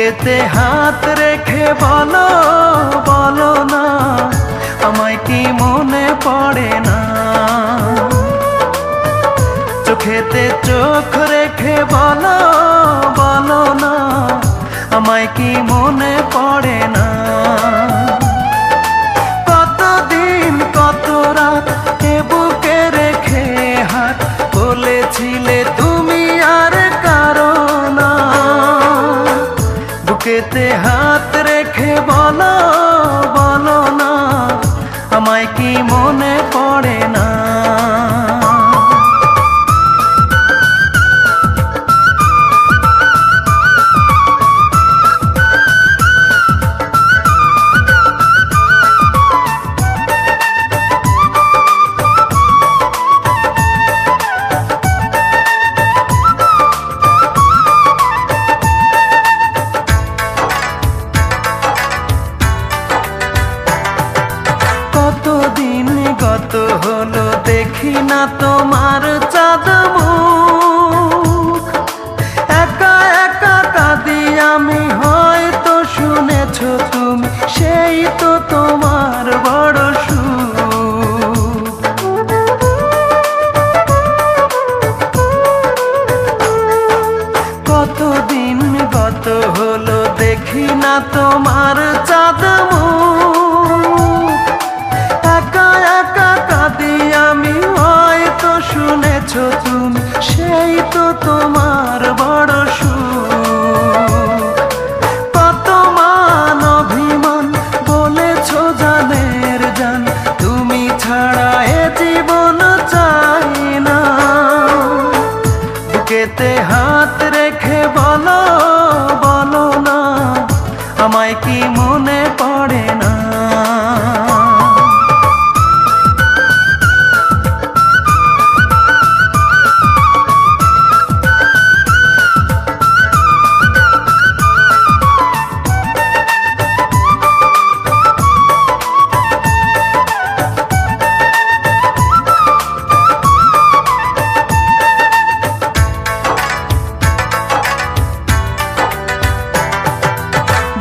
বুকেতে হাত রেখে বলো বলো না, আমায় কি মনে পড়ে না? চোখেতে চোখ রেখে বলো বলো না, আমায় কি মনে পড়ে না? কতদিন কত রাত এ বুকে রেখে হাত বলেছিলে তুমি আর কারো না। বুকেতে হাত রেখে বলো বলো না, আমায় কি মনে পড়ে না? কতদিন গত হলো দেখি না তোমার চাঁদ মুখ, একা একা কাঁদি আমি, হয়তো শুনেছ তুমি, সেই তো তোমার বড় সুখ। কতদিন গত হলো দেখি না তোমার চাঁদ মুখ, একা একা কাঁদি আমি, হয়তো শুনেছ তুমি, সেই তো তোমার বড় সুখ। কত মান অভিমান বলেছ জানের জান, তুমি ছাড়া এ জীবন চাই না। বুকেতে হাত রেখে বলো বলো না, আমায় কি মনে পড়ে না?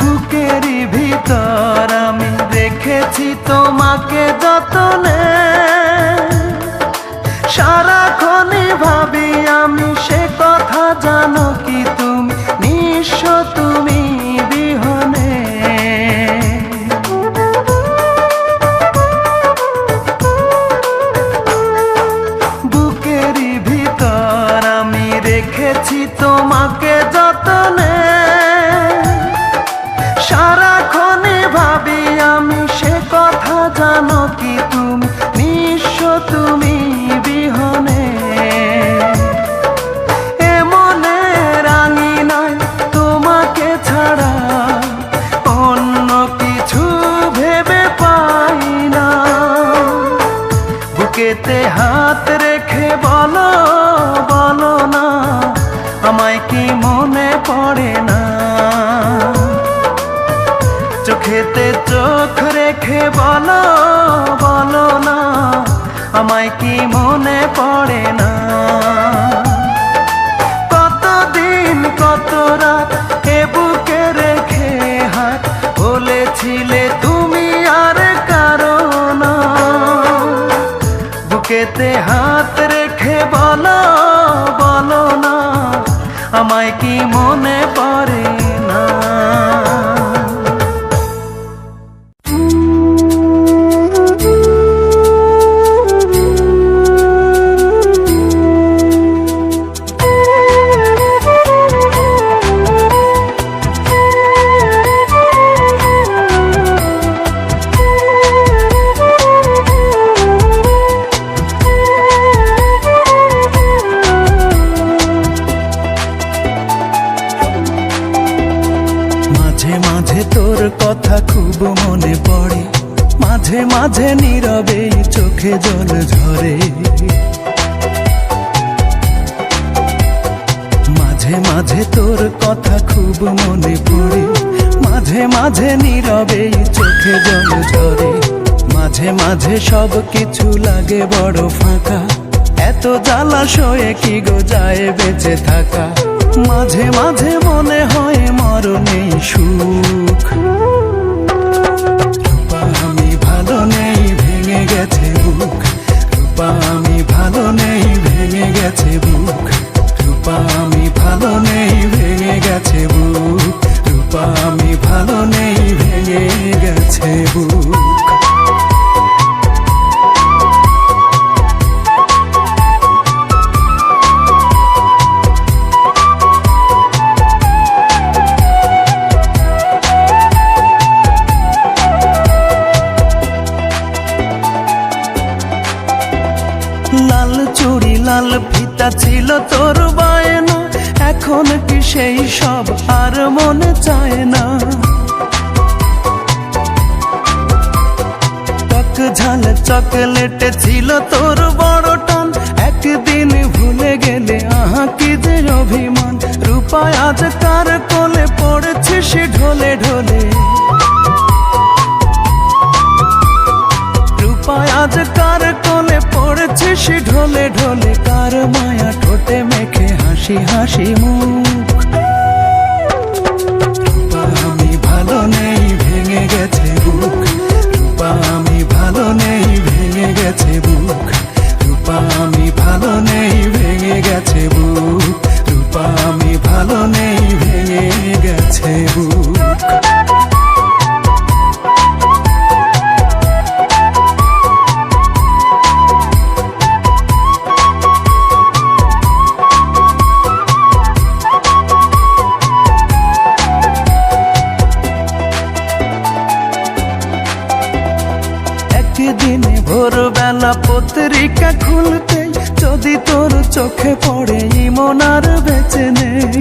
বুকেরই ভিতর আমি রেখেছি তোমাকে যতনে, সারাক্ষণই ভাবি আমি সে কথা, জানো কি তুমি নিঃস্ব তুমি বিহনে। বুকেরই ভিতর আমি রেখেছি তোমাকে যতনে, সারাক্ষণে ভাবি আমি সে কথা, জানো কি তুমি নিঃস্ব তুমি বিহনে। এ মনে রাঙি নাই তোমাকে ছাড়া, অন্য কিছু ভেবে পাই না। বুকেতে হাত রেখে বলো বলো না, আমায় কি মনে পড়ে না? চোখেতে চোখ রেখে বলো বলো না, আমায় কি মনে পড়ে না? কতদিন কত রাত এ বুকে রেখে হাত বলেছিলে তুমি আর কারো না। বুকেতে হাত রেখে বলো বলো না, আমায় কি মনে পড়ে না? তোর কথা খুব মনে পড়ে, মাঝে মাঝে নীরবে চোখে জল ঝরে। মাঝে মাঝে তোর কথা খুব মনে পড়ে, মাঝে মাঝে নীরবে চোখে জল ঝরে। মাঝে মাঝে সব কিছু লাগে বড় ফাঁকা, এত জ্বালাশয়ে কি গো যায় বেঁচে থাকা, মাঝে মাঝে মনে হয় মরণেই সুখ। রূপা আমি ভালো নেই, ভেঙে গেছে বুক। রূপা আমি ভালো নেই, ভেঙে গেছে বুক। রূপা আমি ভালো নেই, ভেঙে গেছে বুক। রূপা আমি ভালো নেই, ভেঙে গেছে বুক। লাল চুড়ি লাল ফিতা ছিল তোর বায়না, এখন কি সেই সব আর মনে চায় না? টক ঝাল চকলেট ছিল তোর বড় টান, একদিন ভুলে গেলে আহা কি যে অভিমান। রূপা আজ কার কোলে পড়েছিস ঢলে ঢলে, রূপা আজ কার কোলে পড়েছিস ঢলে ঢলে। কার মায়া ঠোঁটে মেখে হাসি হাসি মুখ। রূপা আমি ভালো নেই, ভেঙে গেছে বুক। রূপা আমি ভালো নেই, ভেঙে গেছে বুক। রূপা আমি ভালো নেই, ভেঙে গেছে বুক। রূপা আমি ভালো নেই, ভেঙে গেছে বুক। একদিন ভোরবেলা পত্রিকা খুলতে যদি তোর চোখে পড়ে ইমন আর বেঁচে নেই।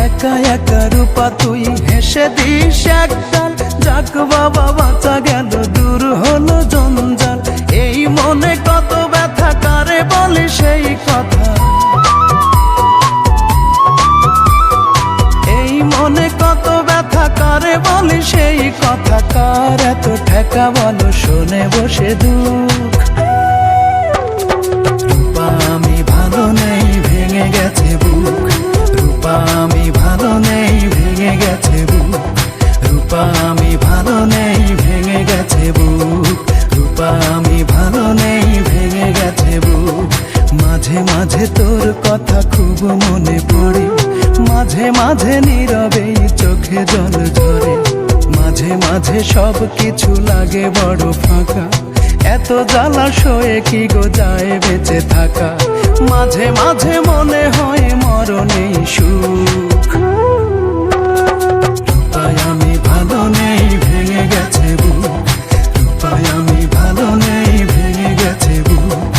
একা একা রূপা তুই হেসে দিস একগাল, যাক বাবা বাঁচা গেল, দূর হলো জঞ্জাল। এই মনে কত ব্যথা, কারে বলি সেই কথা। এই মনে কত ব্যথা, কারে বলি সেই কথা। কার এত ঠেকা বলো, শোনে বসে দুঃখ। রূপা আমি ভালো নেই, ভেঙে গেছে বুক। রূপা আমি ভালো নেই, ভেঙে গেছে বুক। রূপা আমি ভালো নেই, ভেঙে গেছে বুক। রূপা আমি ভালো নেই, ভেঙে গেছে বুক। মাঝে মাঝে তোর কথা খুব মনে পড়ে, মাঝে মাঝে নীরবে চোখে জল ঝরে। মাঝে মাঝে সব কিছু লাগে বড় ফাঁকা, এত জ্বালাশয়ে কি গো যায় বেঁচে থাকা। মাঝে মাঝে মনে হয় মরণেই সুখ। রূপায় আমি ভালো নেই, ভেঙে গেছে বুক। রূপায় আমি ভালো নেই, ভেঙে গেছে বুক।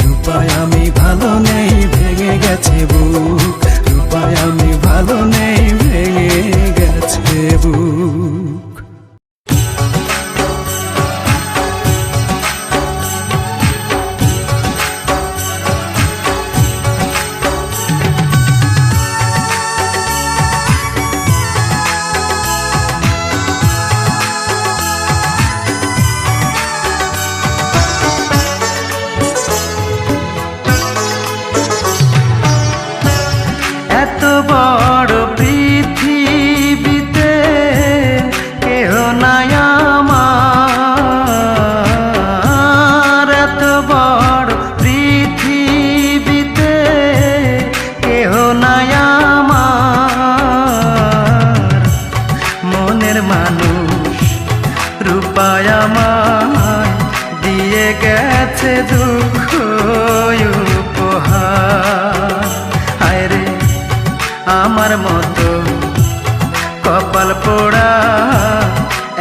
রূপায় আমি ভালো নেই, ভেঙে গেছে বুক। রূপায় আমি ভালো নেই, ভেঙে গেছে বুক। এত বড় পৃথিবীতে কেহ নাই আমার। এত বড় পৃথিবীতে কেহ নাই আমার। মনের মানুষ রূপায় আমায় দিয়ে গেছে দুঃখ উপহার। হায় রে আমার মতো কপাল পোড়া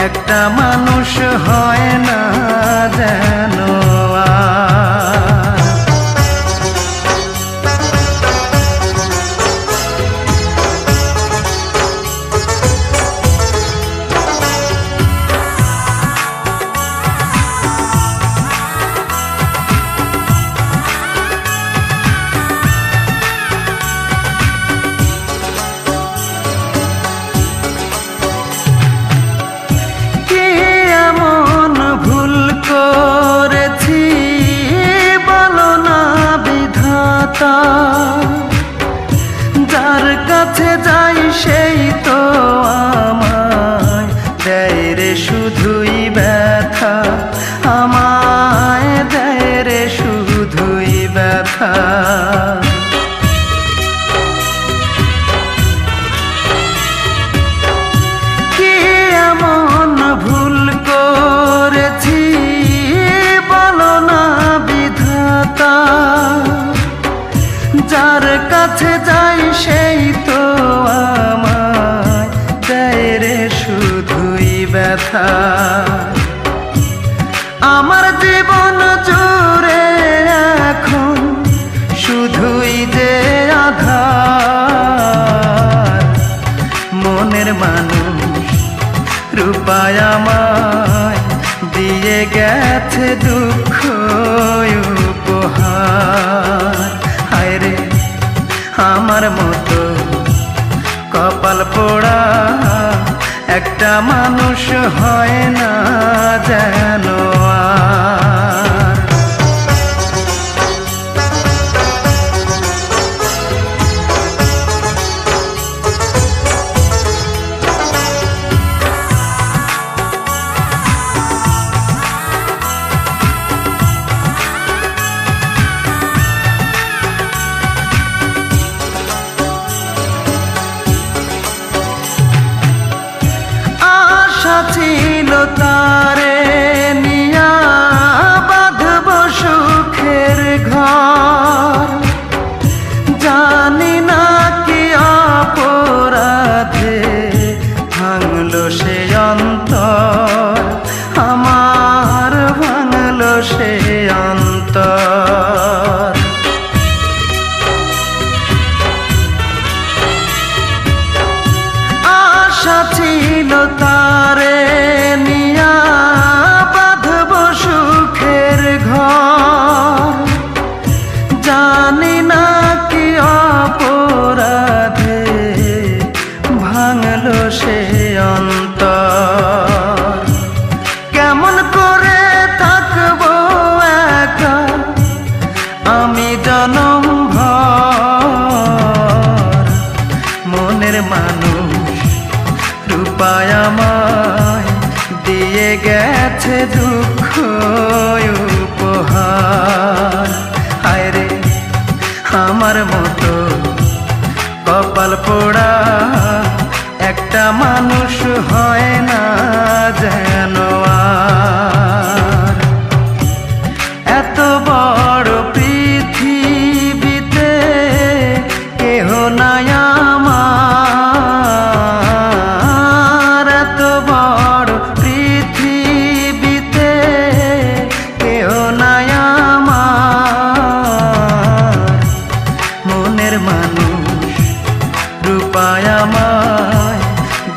একটা মানুষ হয় না যেন আর। কাছে যাই সেই তো আমায় দেয় রে শুধুই ব্যথা। আমার জীবন জুড়ে এখন শুধুই যে আধার, মনের মানুষ রূপায় আমায় দিয়ে গেছে দুঃখ উপহার। হায় রে আমার মতো কপাল পোড়া একটা মানুষ হয় না যেন আর। ছিল তারে নিয়া বাঁধব সুখের ঘর, জানি না কি অপরাধে ভাঙলো সে অন্তর, আমার ভাঙলো সে অন্তর। আশা ছিল তারে নিয়া বাঁধব সুখের ঘর, জানি না কি অপরাধে ভাঙলো সে অন্তর। কেমন করে থাকবো একা আমি জনম ভর, মনের মানুষ রূপায় আমায় দিয়ে গেছে দুঃখ উপহার। হায় রে আমার মতো কপাল পোড়া একটা মানুষ হয় না যেন আর। এত বড় পৃথিবীতে কেহ নাই আমার, এত বড় পৃথিবীতে কেহ নাই আমার, মনের মানুষ রূপায় আমায়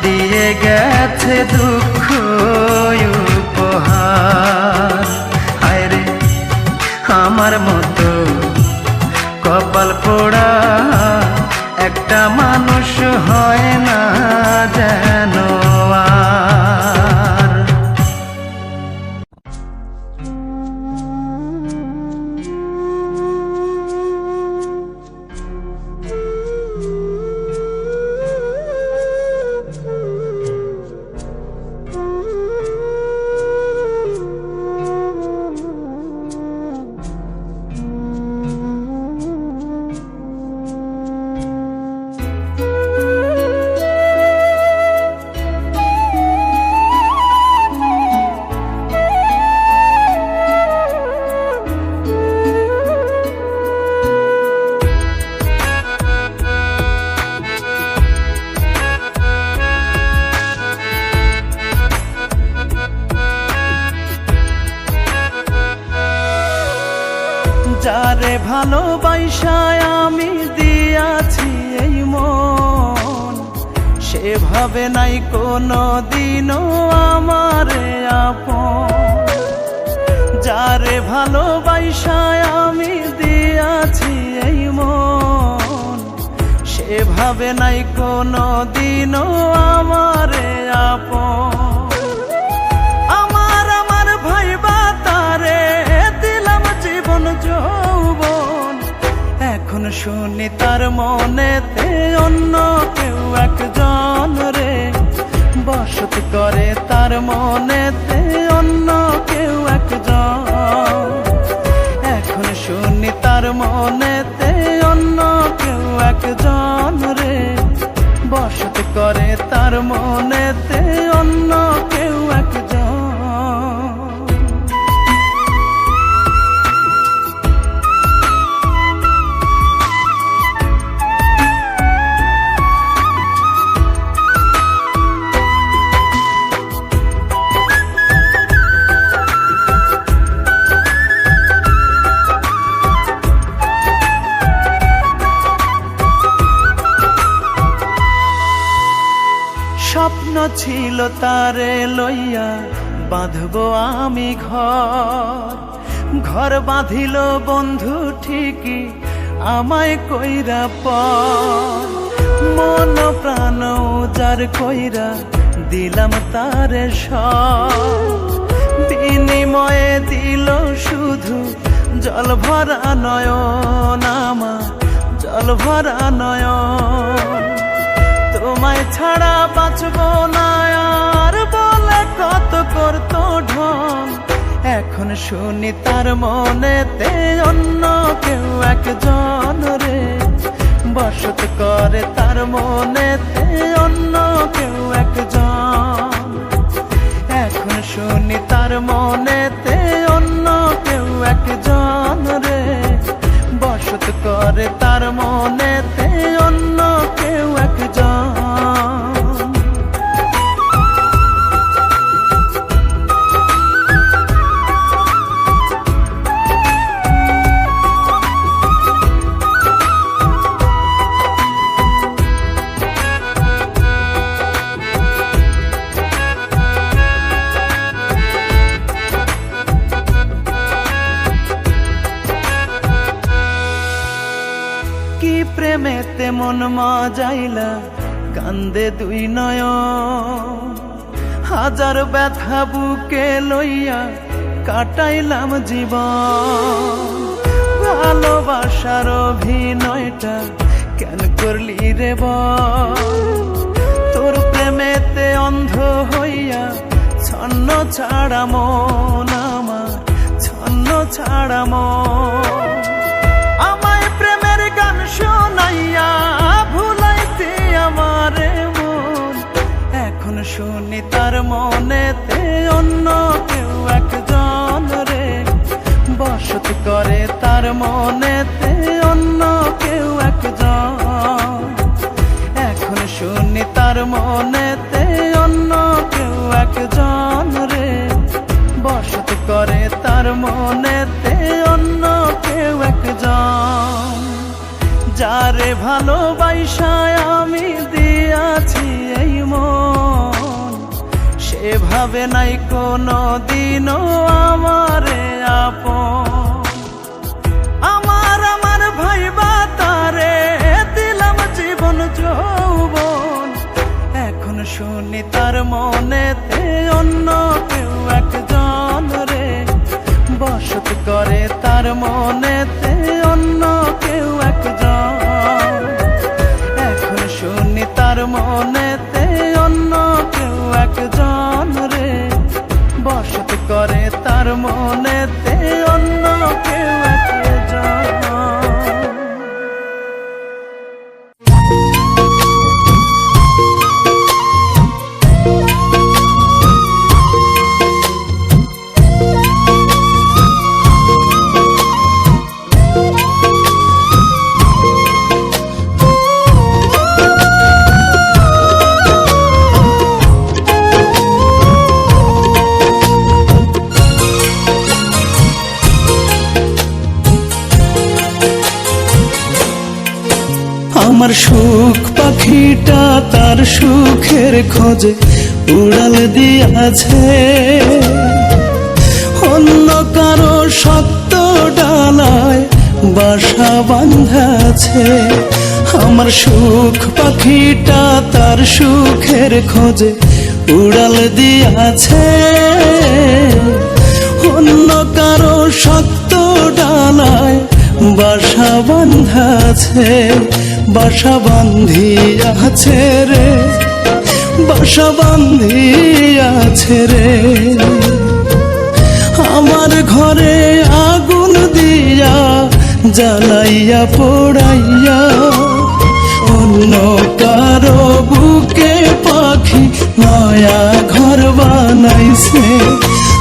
দিয়ে গেছে দুঃখ উপহার। হায় রে আমার মতো কপাল পোড়া একটা মানুষ হয় না যেন আর। যারে ভালোবাসায় আমি দিয়াছি এই মন, সেভাবে নাই কোনো দিনও আমারে আপন। যারে ভালোবাসায় আমি দিয়াছি এই মন, সেভাবে নাই কোনো দিনও আমারে আপন। আমার ভাইবা তারে দিলাম জীবন যৌবন, এখন শুনি তার মনেতে অন্য কেউ একজন রে বসত করে, তার মনেতে অন্য কেউ একজন। এখন শুনি তার মনেতে অন্য কেউ একজন রে বসত করে, তার মনেতে অন্য কেউ একজন। ছিল তারে লইয়া বাঁধবো আমি ঘর, ঘর বাঁধিল বন্ধু ঠিকই আমায় কইরা পর, মন প্রাণ উজার কইরা দিলাম তারে সব, বিনিময়ে দিল শুধু জল ভরা নয়ন আমার, জল ভরা নয়ন। তোমায় ছাড়া বাঁচবো না আর বলে কত করতো ঢং, এখন শুনি তার মনেতে অন্য কেউ একজন রে বসত করে, তার মনেতে অন্য কেউ একজন। এখন শুনি তার মনেতে অন্য কেউ একজন রে বসত করে, তার মনেতে অন্য কেউ একজন। প্রেমেতে মন মজাইলা কান্দে দুই নয়ন, হাজার ব্যথা বুকে লইয়া কাটাইলাম জীবন। ভালোবাসার অভিনয়টা কেন করলি রে বল, তোর প্রেমেতে অন্ধ হইয়া ছন্ন ছাড়া মন আমার, ছন্ন ছাড়া মন। শোনাইয়া ভুলাইতে আমারে মন, এখন শুনি তার মনেতে অন্য কেউ একজন রে বসত করে, তার মনেতে অন্য কেউ একজন। এখন শুনি তার মনেতে অন্য কেউ একজন রে বসত করে, তার মনেতে অন্য কেউ একজন। যারে ভালোবাসায় আমি দিয়াছি এই মন, সেভাবে নাই কোনো দিনও আমারে আপন। আমার ভাইবা তারে দিলাম জীবন যৌবন, এখন শুনি তার মনেতে অন্য কেউ একজন রে বসত করে, তার মনেতে অন্য কেউ একজন। এখন শুনি তার মনেতে অন্য কেউ একজন রে বসত করে, তার মনেতে অন্য কেউ একজন। আমার সুখ পাখিটা তার সুখের খোঁজে উড়াল দিয়াছে, অন্য কারো শক্ত ডালায় বাসা বাঁধাছে। আমার সুখ পাখিটা তার সুখের খোঁজে উড়াল দিয়াছে, অন্য কারো শক্ত ডালায় বাসা বাঁধাছে। বাসা বাঁধিয়াছে রে, বাসা বাঁধিয়াছে রে, আমার ঘরে আগুন দিয়া জ্বালাইয়া পোড়াইয়া, অন্য কারো বুকে পাখি নয়া ঘর বানাইছে।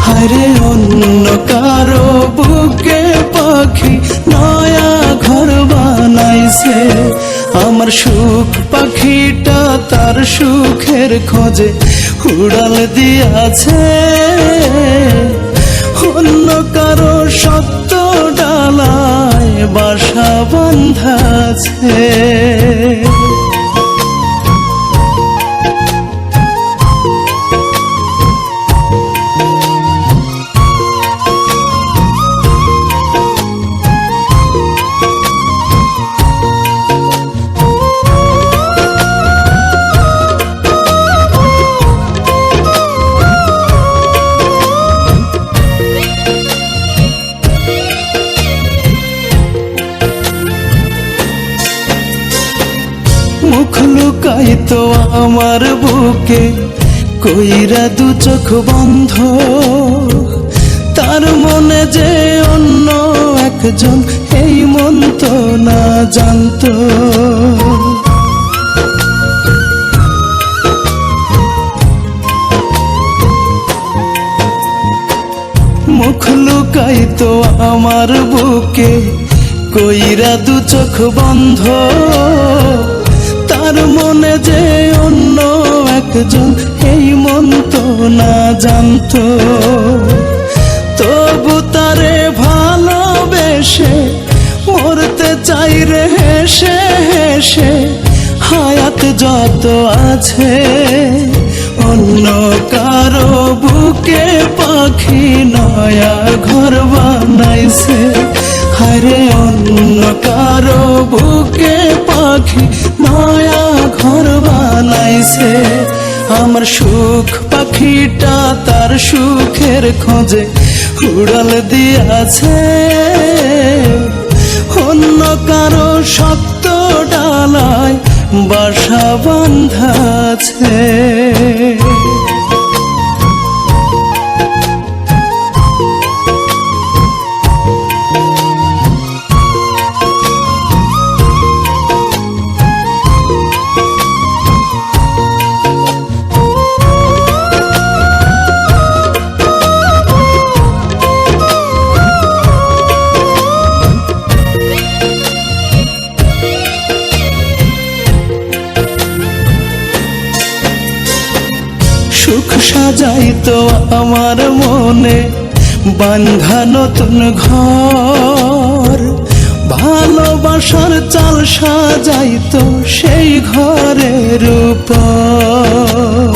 হায়রে অন্য কারো বুকে পাখি নয়া ঘর বানাইছে। আমার সুখ পাখিটা তার সুখের খোঁজে উড়াল দিয়াছে, অন্য কারো শক্ত ডালায় বাসা বাঁধাছে। আমার বুকে কইরা দু চোখ বন্ধ, তার মনে যে অন্য একজন এই মন তো না জানতো। মুখ লুকাইতো আমার বুকে কইরা দু চোখ বন্ধ, তার মনে যে অন্য একজন এই মন তো না জানতো। তবু তারে ভালোবেসে মরতে চাই রে হেসে হেসে, হায়াত যত আছে অন্য কারো বুকে পাখি নয়া ঘর বানাইছে। হায়রে অন্য কারো বুকে পাখি নয়া ঘর বানাইছে। আমার সুখ পাখিটা তার সুখের খোঁজে উড়াল দিয়াছে, অন্য কারো শক্ত ডালায় বাসা বাঁধাছে। সুখ সাজাইতো আমার মনে বাঁধা নতুন ঘর, ভালোবাসার চাল সাজাইতো সেই ঘরের উপর।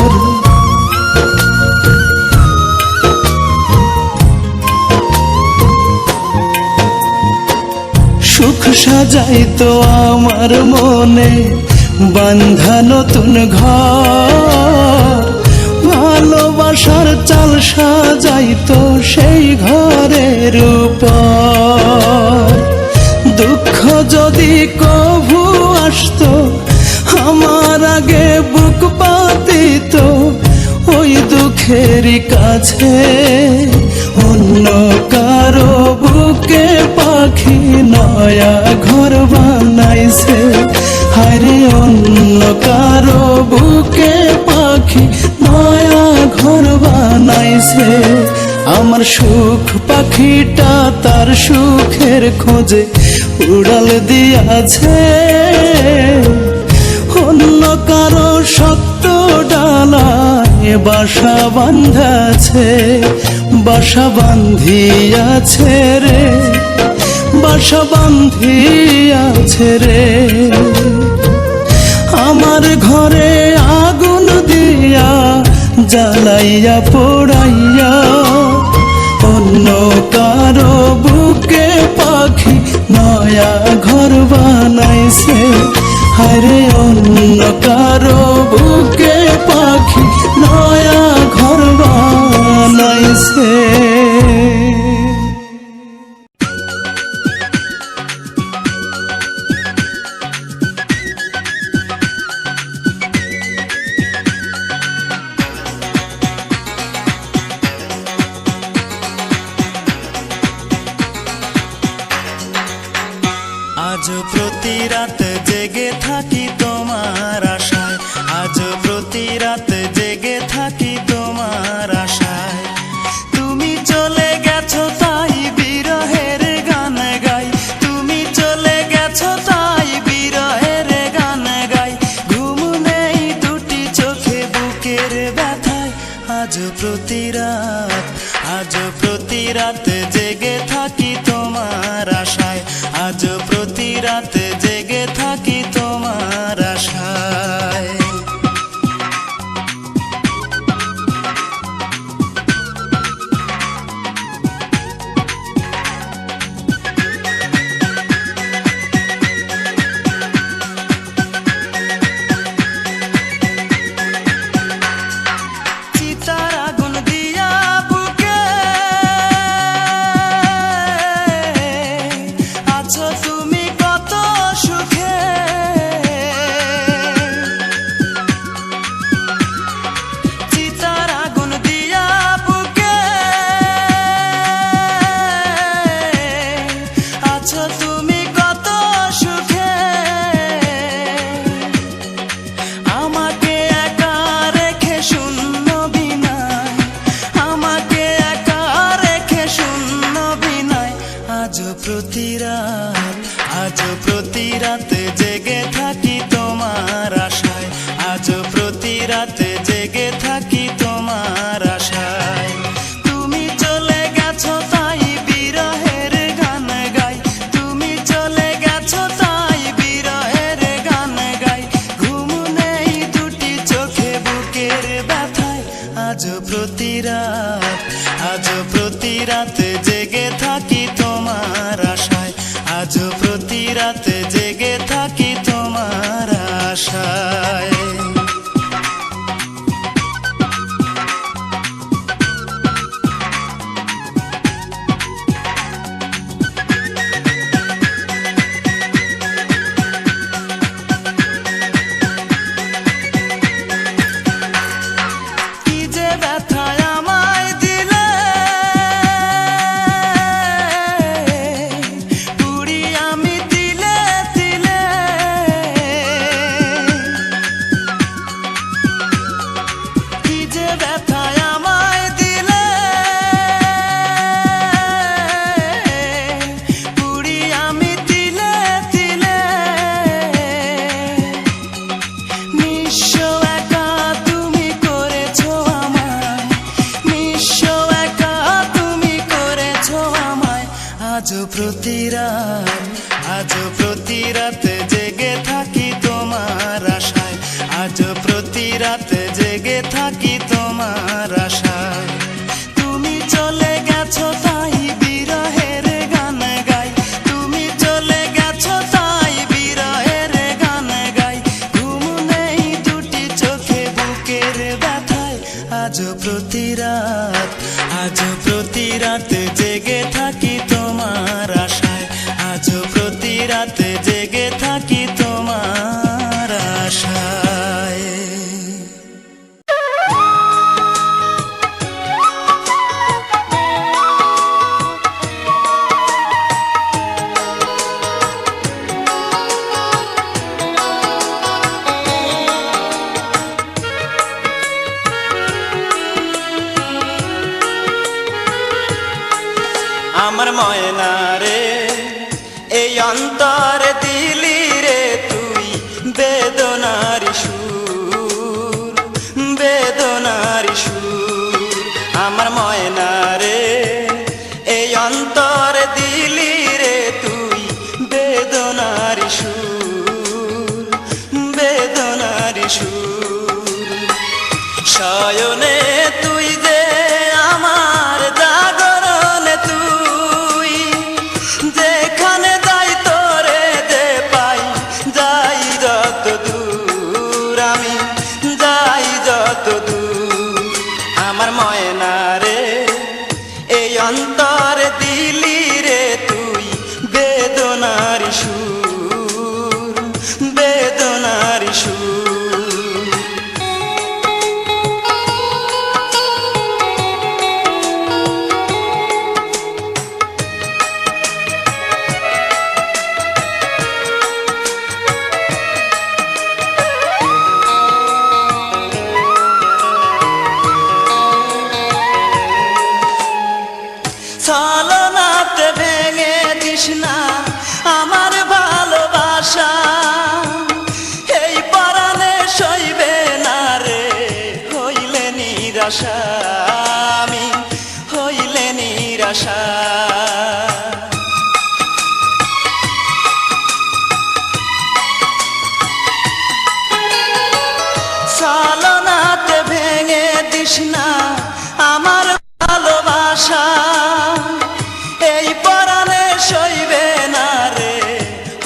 সুখ সাজাইতো আমার মনে বাঁধা নতুন ঘর, ভালোবাসার চাল সাজাইতো সেই ঘরের উপর। দুঃখ যদি কভু আসতো আমার আগে বুক পাতিত, ওই দুঃখেরই কাছে অন্য কারো বুকে পাখি নয়া ঘর বানাইছে। হায়রে অন্য কারো বুকে পাখি নয়া ঘর বানাইছে। আমার সুখ পাখিটা তার সুখের খোঁজে উড়াল দিয়াছে, অন্য কারো শক্ত ডালায় বাসা বাঁধাছে। বাসা বাঁধিয়াছে রে, বাসা বাঁধিয়াছে রে। আমার ঘরে আগুন দিয়া জ্বালাইয়া পোড়াইয়া, অন্য কারো বুকে পাখি নয়া ঘর বানাইছে। হায়রে অন্য কারো বুকে পাখি নয়া ঘর বানাইছে। আজ প্রতি রাত জেগে থাকি তোমার আশায়, আজ প্রতি রাত জেগে থাকি তোমার আশায়। তুমি চলে গেছো তাই বিরহের গান গাই, তুমি চলে গেছো তাই বিরহের গান গাই। ঘুম নেই দুটি চোখে বুকের ব্যথায়, আজ প্রতি রাত, আজ প্রতি রাত জেগে থাকি তোমার আশায়, আজ প্রতি রাত জেগে থাকি তোমার আশায়। চিতার আগুন দিয়া বুকে আছো তুমি কত আজও প্রতি রাত জেগে থাকি তোমার আশায়, আজও প্রতি রাত জেগে থাকি তোমার আশায়। আজও প্রতি রাত জেগে থাকি তোমার আশায়, আজও প্রতি রাত জেগে থাকি তোমার আশায়। তুমি চলে গেছো তাই বিরহের গান গাই, তুমি চলে গেছো তাই বিরহের গান গাই। ঘুম নেই দুটি চোখে বুকের ব্যথায়, আজও প্রতি রাত জেগে থাকি তোমার আশায়, আজও প্রতি রাত জেগে থাকি তোমার আশায়। আমার ময়না রে, এই অন্তর দিলি রে তুই বেদনার সুর, বেদনার সুর। আমার ময়না রে, এই অন্তর দিলি রে তুই বেদনার সুর, বেদনার সুর। শয়নে তুই যে আমার জাগরণ, তুই যেখানে যাই তোরে যে পাই, যাই যত দূর, আমি যাই যত দূর। আমার ময়না রে, এই অন্তর দিলি রে তুই বেদনার সুর, বেদনার সুর। ছলনাতে ভেঙে দিস না আমার ভালোবাসা, এই পরাণে সইবে না রে হইলে নিরাশা, আমি হইলে নিরাশা। ছলনাতে ভেঙে দিস না আমার ভালোবাসা, এই পরাণে সইবে না রে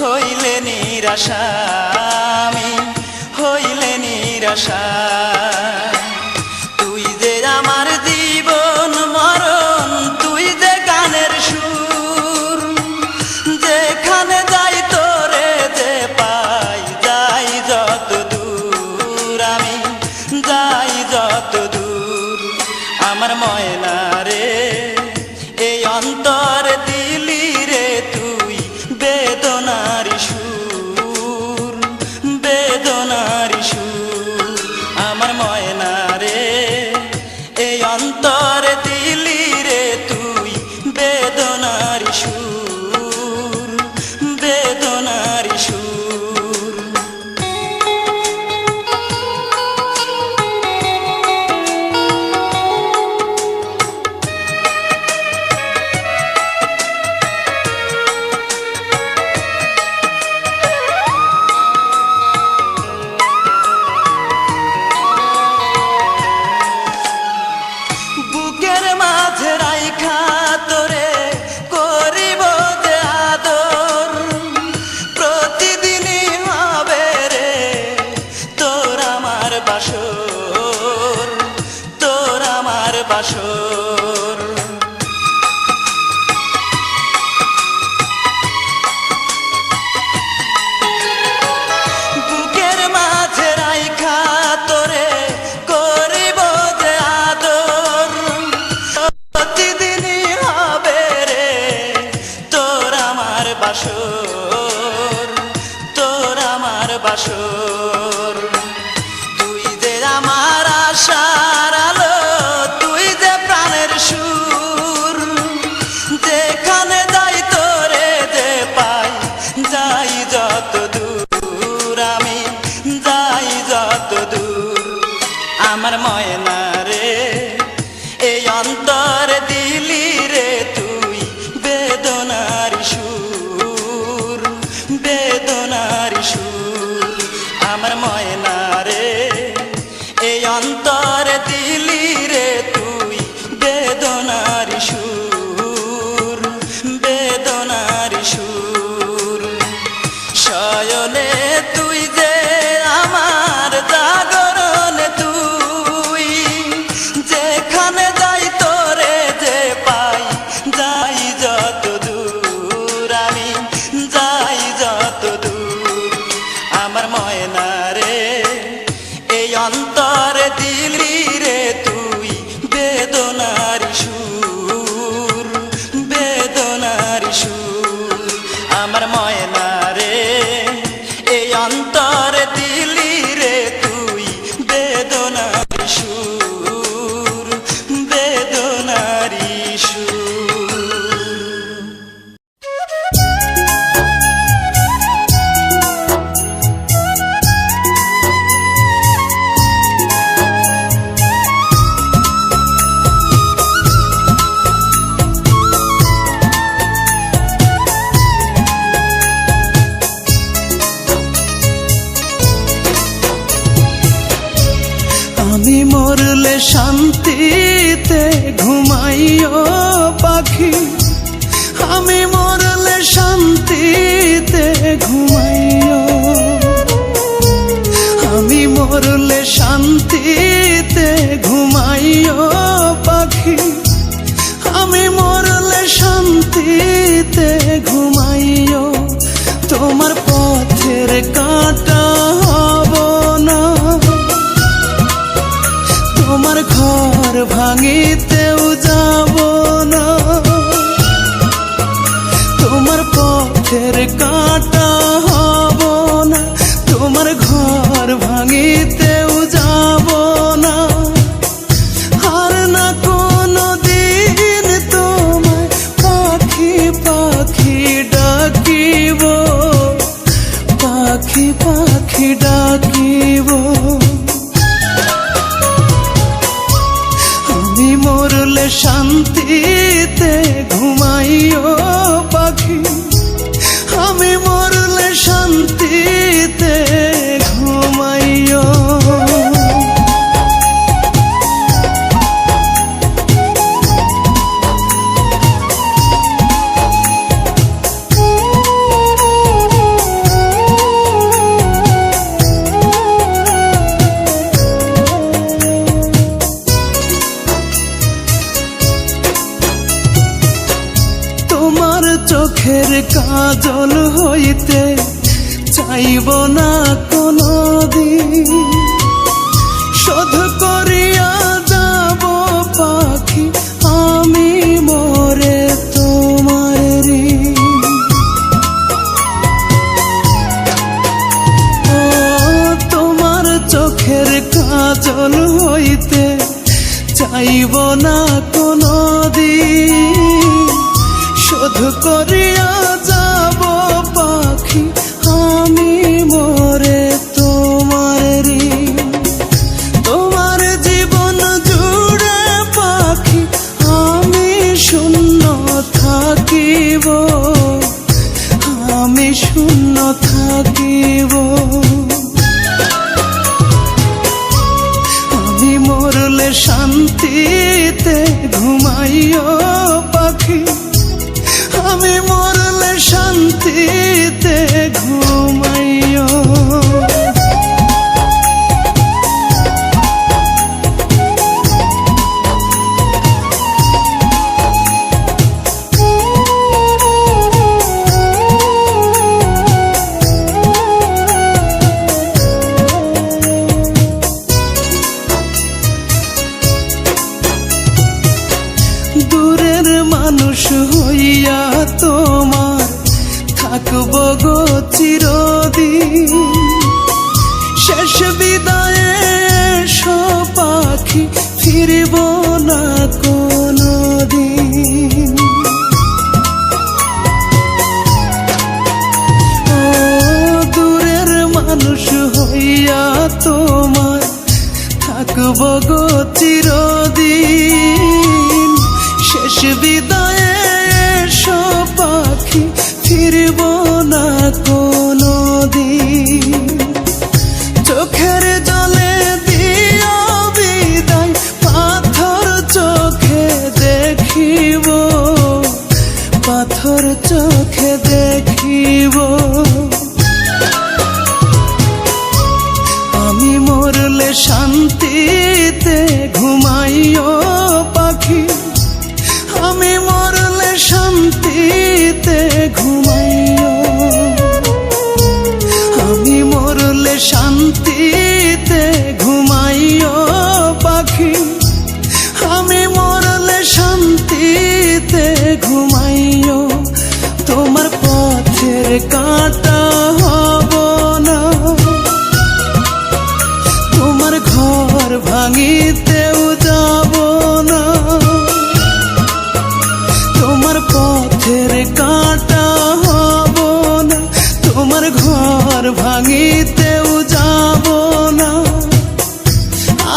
হইলে নিরাশা, আমি হইলে নিরাশা। তুই যে আমার জীবন মরণ, তুই যে গানের সুর, যেখানে যাই তোরে যে পাই, যাই যত দূর, আমি যাই যত দূর। আমার ময়না রে, এই অন্তর দিলি রে তুই বেদনার সুর, বেদনার সুর। আমার ময়না রে, এই অন্তর দিলি রে তুই বেদনার সুর, বেদনার সুর। বাসর। বুকের মাঝে রাইখা তোরে করিব যে আদর, প্রতিদিনই হবে রে তোর আমার বাসর, তোর আমার বাসর। তুই যে আমার আশার আলো, তুই যে প্রাণের সুর, যেখানে যাই তোরে যে পাই, যাই যত দূর আমি, যাই যত দূর। আমার ময়না রে এই অন্তর দিলি রে তুই বেদনার সুর, বেদনার সুর। আমার ময়না রে এই অন্তর দিলি রে তুই বেদনার সুর, বেদনার সুর। শয়নে তুই যে আমার জাগরণ তুই, যেখানে যাই তোরে যে পাই, যাই যত দূর আমি, যাই যত দূর। আমার ময়না রে এই অন্তর দিলি রে তুই বেদনার সুর, বেদনার সুর। আমার ময়না রে এই অন্তর দিলি রে তুই বেদনার সুর, বেদনার সুর। আমি মরলে শান্তিতে ঘুমাইও পাখি, আমি মরলে শান্তিতে ঘুমাইও, আমি মরলে শান্তিতে ঘুমাইও পাখি, আমি মরলে শান্তিতে ঘুমাইও। তোমার পথের কাঁটা হব না, তোমার ঘর ভাঙিতেও যাব না, তোমার পথের কাঁটা হব না, তোমার ঘর ভাঙিতেও যাব না। আর না কোনো দিন তোমায় পাখি পাখি ডাকিব, পাখি পাখি ডাকিব। আমি মরলে শান্তিতে ঘুমাইও পাখি, আমি মরলে শান্তিতে ঘুমাইও। তোমার চোখের কাজল হইতে চাইব না কোনো দিন, শোধ করিয়া যাব পাখি আমি মরে তোমার ঋণ। ও তোমার চোখের কাজল হইতে চাইব না কোনো দিন, শোধ করিয়া যাব পাখি আমি মরে তোমার ঋণ। তোমার জীবন জুড়ে পাখি আমি শূন্য থাকিব, আমি শূন্য থাকিব। আমি মরলে শান্তিতে ঘুমাইও পাখি, আমি মরলে শান্তিতে ঘুমাইও। হইয়া তোমার থাকব গো চিরদিন। শেষ বিদায়ে এসো পাখি, ফিরব না কোনোদিন। ও দূরের মানুষ হইয়া তোমার থাকব গো চিরদিন। শেষ বিদায়ে এসো পাখি, ফিরব না কোনোদিন। চোখের জলে দিও বিদায়, পাথর চোখে দেখিব, পাথর চোখে দেখিব। আমি মরলে শান্তিতে ঘুমাইও পাখি, আমি মরলে শান্তিতে ঘুমাইও। আমি মরলে শান্তিতে ঘুমাইও পাখি, আমি মরলে শান্তিতে ঘুমাইও। তোমার পথের কাঁটা হব না, তোমার ঘর ভাঙিতেও যাব না। তোমার পথের কাঁটা হব না, তোমার ঘর ভাঙিতেও যাব না।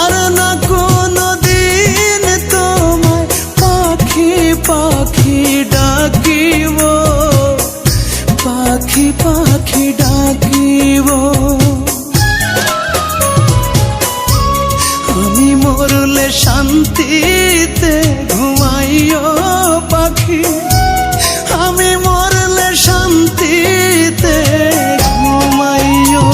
আর না কোনোদিন তোমায় পাখি পাখি ডাকিব, পাখি পাখি ডাকিব। আমি মরলে শান্তিতে ঘুমাইও পাখি, আমি মরলে শান্তিতে ঘুমাইও।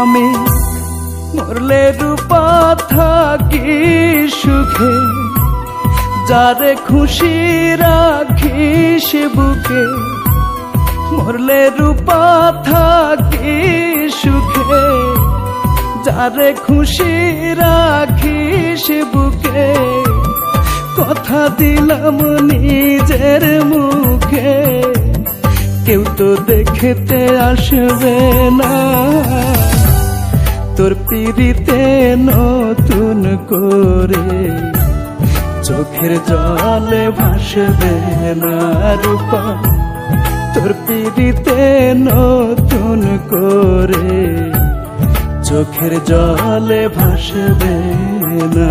আমি মরলে রূপা থাকি সুখে, যারে খুশি রাখিস বুকে। মরলে রূপা থাকি সুখে, যারে খুশি রাখিস বুকে। কথা দিলাম নিজের মুখে, কেউ তো দেখতে আসবে না। তোর পিড়িতে নতুন করে চোখের জলে ভাসবে না রূপা। তোর পিড়িতে নতুন করে চোখের জলে ভাসবে না।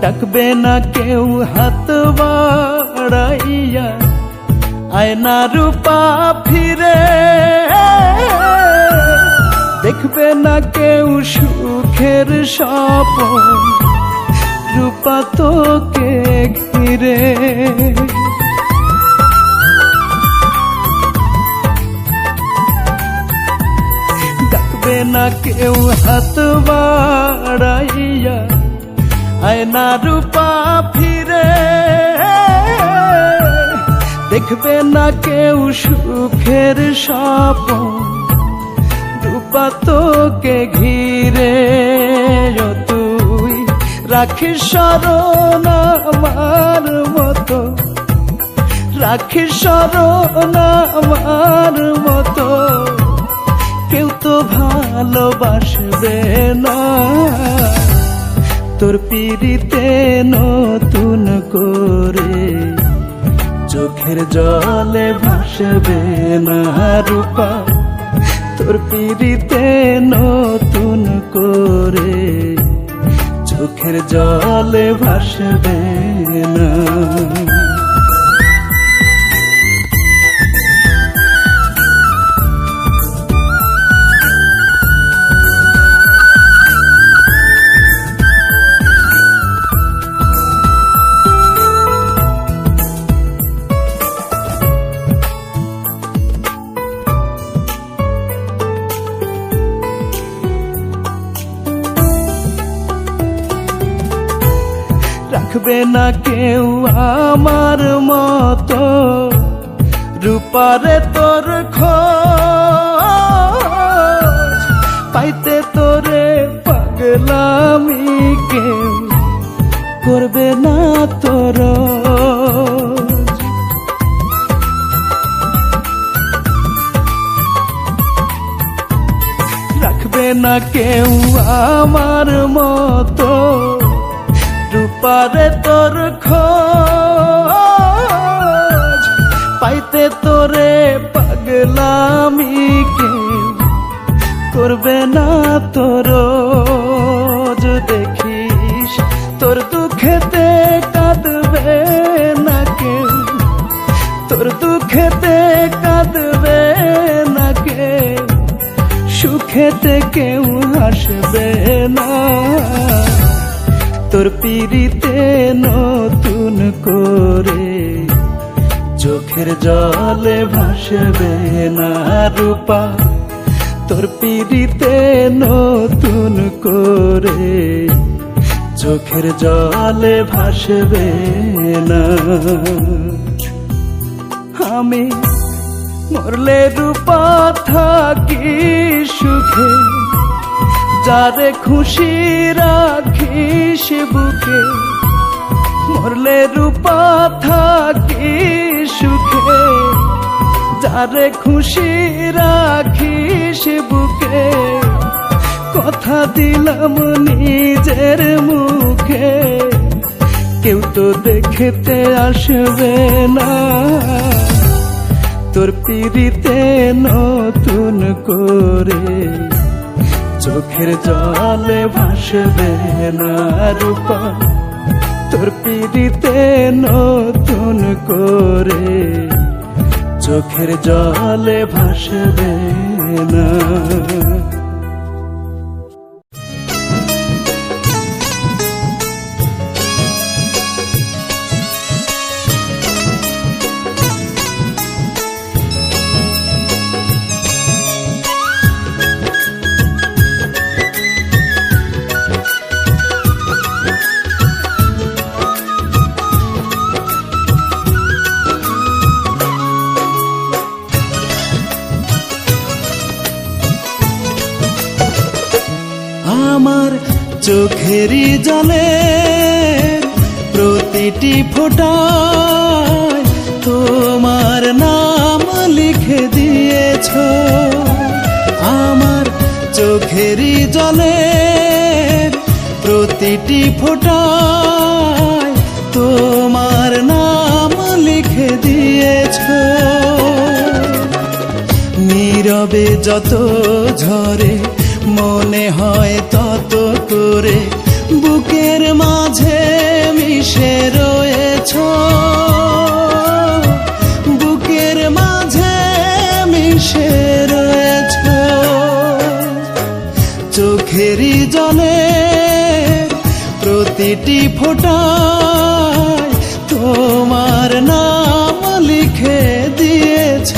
ডাকবে না কেউ হাত বাড়াইয়া, আয়না রূপা ফিরে। দেখবে না কেউ সুখের স্বপন, রূপা তোকে ঘিরে। ডাকবে না কেউ হাত বাড়াইয়া, আয়না রূপা ফিরে। দেখবে না কেউ সুখের স্বপন, রূপা তোকে ঘিরে। তুই রাখিস স্মরণ আমার মতো, রাখিস স্মরণ আমার মতো। কেউ তো ভালোবাসবে না তোর পিড়িতে নতুন করে চোখের জলে ভাসবে না রূপা তোর পিড়িতে নতুন করে, চোখের জলে ভাসবে না। রাখবে না কেউ আমার মতো রূপারে তোর খোঁজ, পাইতে তোরে পাগলামি কেউ করবে না তোর। রাখবে না কেউ আমার মতো রূপারে তোর খোঁজ, পাইতে তোরে পাগলামি কেউ করবে না তোর। দেখিস তোর দুঃখেতে কাঁদবে না কেউ, তোর দুঃখেতে কাঁদবে না কেউ, সুখেতে কেউ হাসবে না। তোর পিড়িতে নতুন করে চোখের জলে ভাসবে না রূপা তোর পিড়িতে নতুন করে, চোখের জলে ভাসবে না। আমি মরলে রূপা থাকি সুখে, যারে খুশি রাখিস বুকে। মরলে রূপা থাকি সুখে, যারে খুশি রাখিস বুকে। কথা দিলাম নিজের মুখে, কেউ তো দেখতে আসবে না। তোর পিড়িতে নতুন করে চোখের জলে ভাসবে না রূপা তোর পিড়িতে নতুন করে, চোখের জলে ভাসবে না। আমার চোখেরই জলে প্রতিটি ফোঁটায় তোমার নাম লিখে দিয়েছ। আমার চোখেরই জলে প্রতিটি ফোঁটায় তোমার নাম লিখে দিয়েছ। নীরবে যত ঝরে মনে হয় তত করে বুকের মাঝে মিশে রয়েছ। বুকের মাঝে মিশে রয়েছ। চোখেরই জলে প্রতিটি ফোঁটায় তোমার নাম লিখে দিয়েছ।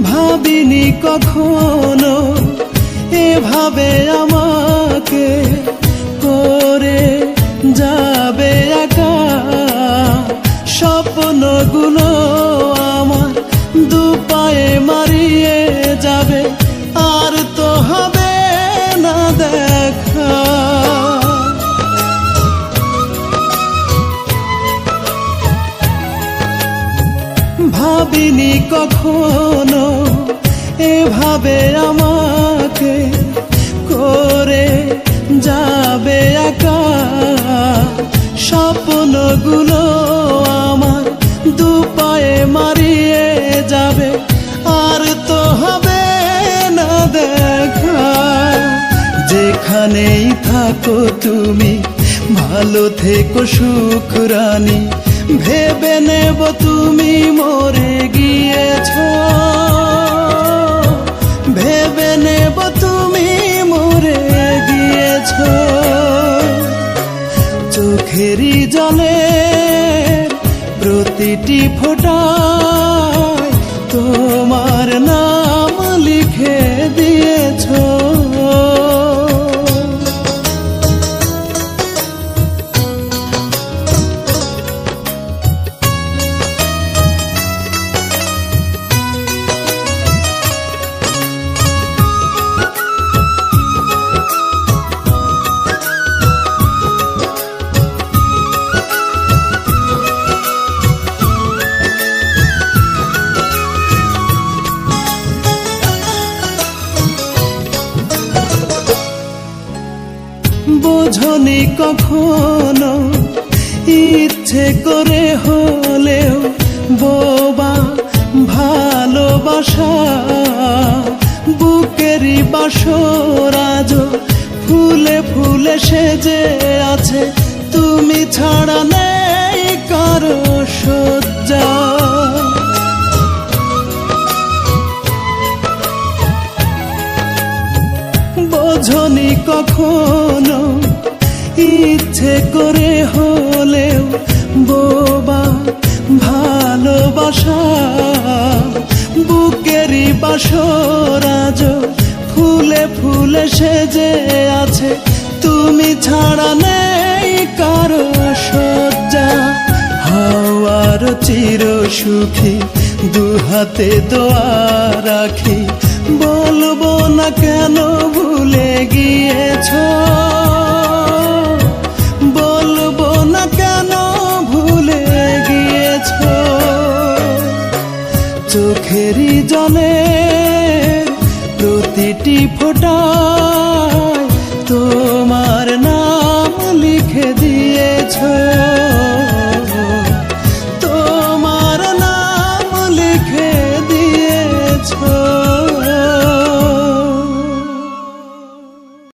ভাবিনি কখনো এভাবে আমাকে করে যাবে একা। স্বপ্নগুলো আমার দুপায়ে মারিয়ে যাবে, আর তো হবে না দেখা। ভাবিনি কখনো এভাবে আমাকে করে যাবে একা। স্বপ্নগুলো আমার দুপায়ে মারিয়ে যাবে, আর তো হবে না দেখা। যেখানেই থাকো তুমি ভালো থেকো সুখ রানী, ভেবে নেব তুমি মরে গিয়েছ, ভেবে নেব তুমি মরে গিয়েছ। চোখেরই জলে প্রতিটি ফোঁটায় তোমার নাম লিখে দিয়েছ। বোঝনি কখনো ইচ্ছে করে হলেও বোবা ভালোবাসা, বুকেরই বাসর আজ ফুলে ফুলে সেজে আছে, তুমি ছাড়া নেই কারো সজ্জা। বোঝনি কখনো ইচ্ছে করে হলেও বোবা ভালোবাসা, বুকেরই বাসর আজ ফুলে ফুলে সেজে আছে, তুমি ছাড়া নেই কারো সজ্জা। হওয়ার চির সুখী দুহাতে দোয়া রাখি, বলবো না কেন ভুলে গিয়েছ, বলবো না কেন ভুলে গিয়েছ। চোখেরই জলে প্রতিটি ফোঁটা